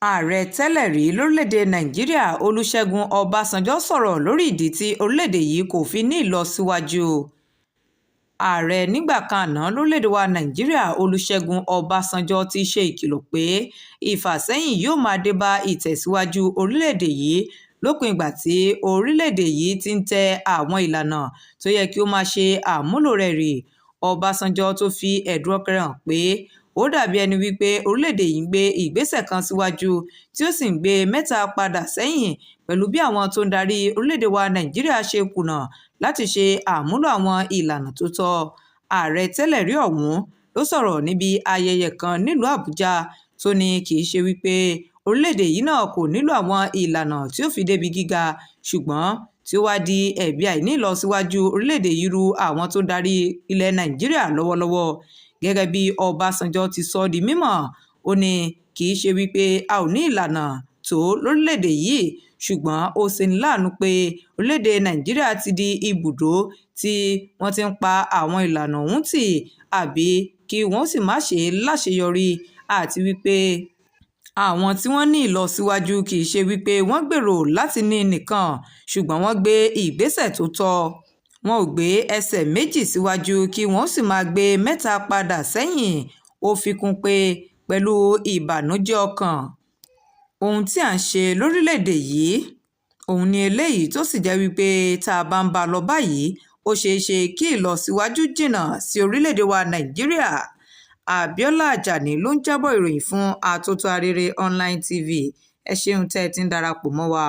Ààrẹ tẹ́lẹ̀ rí lórílẹ̀‐èdè Nàìjíríà Olúṣẹ́gun Ọbásanjọ́ sọ̀rọ̀ lórí ìdí tí orílẹ̀‐èdè yìí kò fi ní ìlọsíwájú. Ààrẹ nígbà kan àná lórílẹ̀‐èdè wa Nàìjíríà Olúṣẹ́gun Ọbásanjọ́ ti ṣe ìkìlọ̀ pé ìfàsẹ́yìn yóò máa dé bá ìtẹ̀síwájú orílẹ̀‐èdè yìí lópin ìgbà tí orílẹ̀‐èdè yìí ti ń tẹ àwọn ìlànà tó yẹ kí ó máa ṣe àmúlò rẹ̀ rì. Ọbásanjọ́ tó fi ẹ̀dùn ọkàn rẹ̀ hàn pé ó dàbí ẹni wípé orílẹ̀-èdè yìí ń gbé ìgbésẹ̀ kan síwájú tí ó sì ń gbé mẹ́ta padà sẹ́yìn pẹ̀lú bí àwọn tó ń darí orílẹ̀-èdè wa Nàìjíríà ṣe kùnà láti ṣe àmúlò àwọn ìlànà tó tọ́. Ààrẹ tẹ́lẹ̀ rí ọ̀hún ló sọ̀rọ̀ níbi ayẹyẹ kan nílùú Àbújá tó ní kì í ṣe wípé orílẹ̀-èdè yìí náà kò nílò àwọn ìlànà tí ó fi débi gíga, ṣùgbọ́n tí ó wá di ẹ̀bi àìní ìlọsíwájú orílẹ̀-èdè yìí ru àwọn tó ń darí ilẹ̀ Nàìjíríà lọ́wọ́lọ́wọ́. Gẹ́gẹ́ bí Ọbásanjọ́ ti sọ di mímọ̀, ó ní kì í ṣe wípé a ò ní ìlànà tó lórílẹ̀‐èdè yìí, ṣùgbọ́n ó ṣeni láàánú pé orílẹ̀‐èdè Nàìjíríà ti di ibùdó tí wọ́n ti ń pa àwọn ìlànà ọ̀hún tì àbí kí wọ́n sì má ṣe láṣeyọrí, àti wípé àwọn tí wọ́n ní ìlọsíwájú kì í ṣe wípé wọ́n gbèrò láti ní nìkan, ṣùgbọ́n wọ́n gbé ìgbésẹ̀ tó tọ́. Wọn ò gbé ẹsẹ̀ méjì síwájú kí wọ́n sì máa gbé mẹ́ta padà sẹ́yìn. Ó fi kún pé pẹ̀lú ìbànújẹ́ ọkàn, ohun tí à ń ṣe lórílẹ̀‐èdè yìí òun ni eléyìí tó sì jẹ́ wípé tá a bá ń bá lọ báyìí ó ṣeé ṣe kí ìlọsíwájú jìnnà sí orílẹ̀‐èdè wa Nàìjíríà. Abíọ́lá Àjàní ló ń jábọ̀ ìròyìn fún Atótó Arére Online TV. Ẹ ṣeun tẹ́ ẹ ti ń darapọ̀ mọ́ wa.